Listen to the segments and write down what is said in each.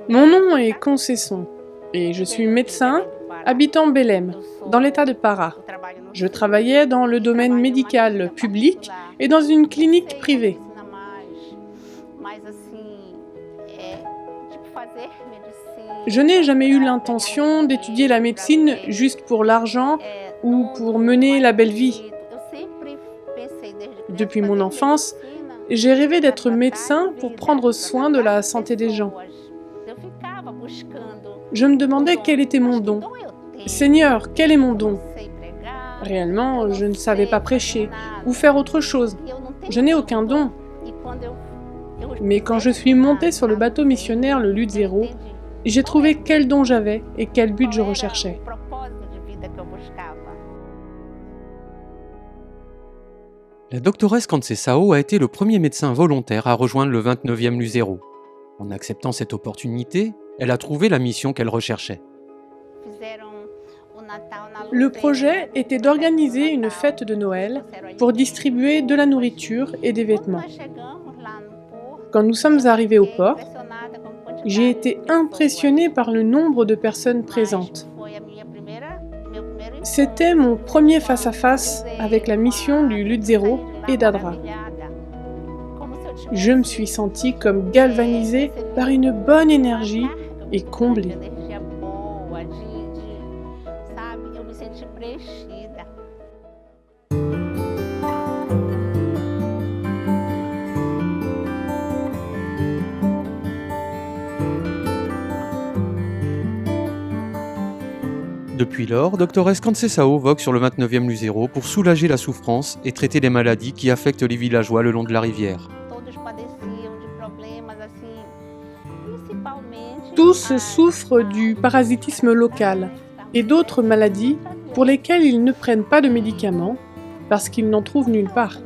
Mon nom est Concesson et je suis médecin habitant Belém, dans l'état de Pará. Je travaillais dans le domaine médical public et dans une clinique privée. Je n'ai jamais eu l'intention d'étudier la médecine juste pour l'argent ou pour mener la belle vie. Depuis mon enfance, j'ai rêvé d'être médecin pour prendre soin de la santé des gens. Je me demandais quel était mon don. Seigneur, quel est mon don? Réellement, je ne savais pas prêcher ou faire autre chose. Je n'ai aucun don. Mais quand je suis montée sur le bateau missionnaire le Luzero, j'ai trouvé quel don j'avais et quel but je recherchais. La doctoresse Conceição a été le premier médecin volontaire à rejoindre le 29e Luzero. En acceptant cette opportunité, elle a trouvé la mission qu'elle recherchait. Le projet était d'organiser une fête de Noël pour distribuer de la nourriture et des vêtements. Quand nous sommes arrivés au port, j'ai été impressionnée par le nombre de personnes présentes. C'était mon premier face-à-face avec la mission du Luzero et d'Adra. Je me suis sentie comme galvanisée par une bonne énergie et comblée. Depuis lors, doctoresse Conceição vogue sur le 29e Luzero pour soulager la souffrance et traiter les maladies qui affectent les villageois le long de la rivière. Tous souffrent du parasitisme local et d'autres maladies pour lesquelles ils ne prennent pas de médicaments parce qu'ils n'en trouvent nulle part.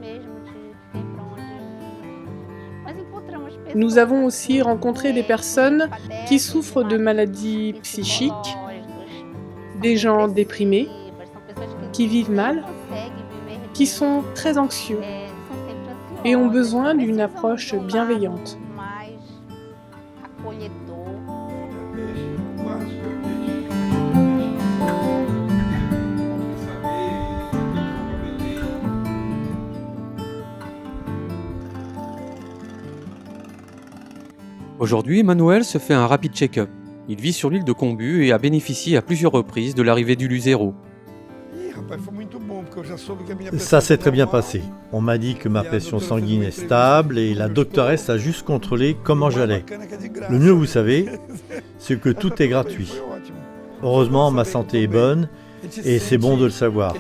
Nous avons aussi rencontré des personnes qui souffrent de maladies psychiques, des gens déprimés, qui vivent mal, qui sont très anxieux et ont besoin d'une approche bienveillante. Aujourd'hui, Emmanuel se fait un rapide check-up. Il vit sur l'île de Combu et a bénéficié à plusieurs reprises de l'arrivée du Luzero. Ça s'est très bien passé. On m'a dit que ma pression sanguine est stable et la doctoresse a juste contrôlé comment j'allais. Le mieux, vous savez, c'est que tout est gratuit. Heureusement, ma santé est bonne et c'est bon de le savoir.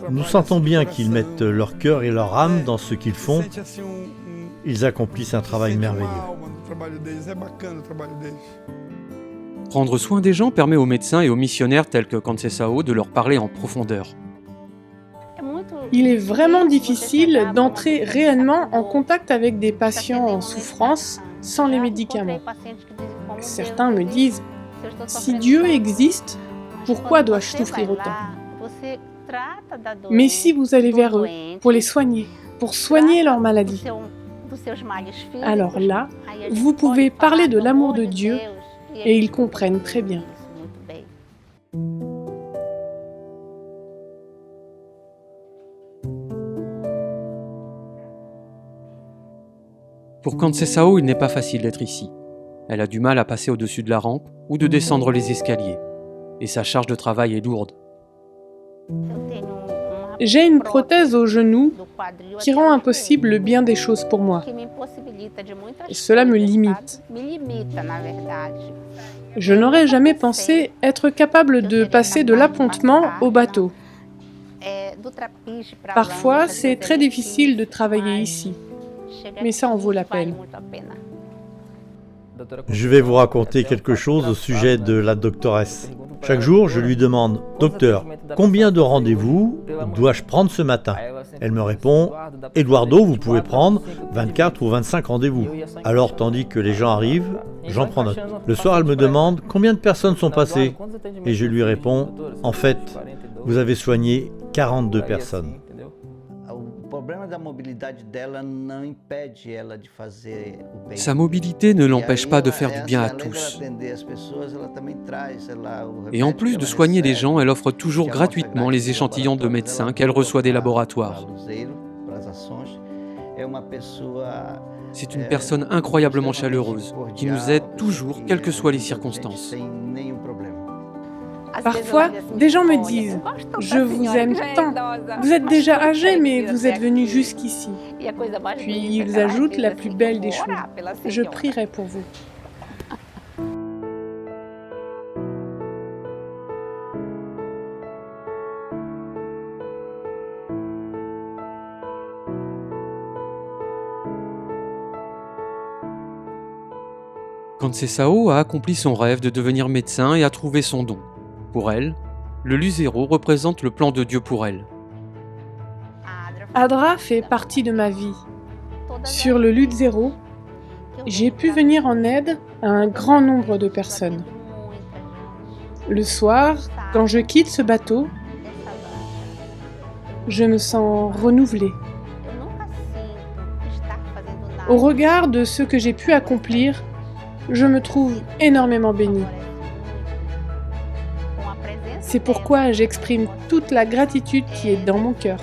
Nous sentons bien qu'ils mettent leur cœur et leur âme dans ce qu'ils font. Ils accomplissent un travail merveilleux. Prendre soin des gens permet aux médecins et aux missionnaires tels que Conceição de leur parler en profondeur. Il est vraiment difficile d'entrer réellement en contact avec des patients en souffrance sans les médicaments. Certains me disent « Si Dieu existe, pourquoi dois-je souffrir autant ?» Mais si vous allez vers eux pour les soigner, pour soigner leur maladie, alors là, vous pouvez parler de l'amour de Dieu et ils comprennent très bien. Pour Conceição, il n'est pas facile d'être ici. Elle a du mal à passer au-dessus de la rampe ou de descendre les escaliers. Et sa charge de travail est lourde. J'ai une prothèse au genou qui rend impossible le bien des choses pour moi. Et cela me limite. Je n'aurais jamais pensé être capable de passer de l'appontement au bateau. Parfois, c'est très difficile de travailler ici, mais ça en vaut la peine. Je vais vous raconter quelque chose au sujet de la doctoresse. Chaque jour, je lui demande « Docteur, combien de rendez-vous dois-je prendre ce matin ?» Elle me répond « Eduardo, vous pouvez prendre 24 ou 25 rendez-vous. » Alors, tandis que les gens arrivent, j'en prends note. Le soir, elle me demande « Combien de personnes sont passées ?» Et je lui réponds « En fait, vous avez soigné 42 personnes. » Sa mobilité ne l'empêche pas de faire du bien à tous. Et en plus de soigner les gens, elle offre toujours gratuitement les échantillons de médecins qu'elle reçoit des laboratoires. C'est une personne incroyablement chaleureuse, qui nous aide toujours, quelles que soient les circonstances. Parfois, des gens me disent « Je vous aime tant, vous êtes déjà âgé mais vous êtes venu jusqu'ici. » Puis ils ajoutent la plus belle des choses « Je prierai pour vous. » Conceição a accompli son rêve de devenir médecin et a trouvé son don. Pour elle, le Luzero représente le plan de Dieu pour elle. Adra fait partie de ma vie. Sur le Luzero, j'ai pu venir en aide à un grand nombre de personnes. Le soir, quand je quitte ce bateau, je me sens renouvelée. Au regard de ce que j'ai pu accomplir, je me trouve énormément bénie. C'est pourquoi j'exprime toute la gratitude qui est dans mon cœur.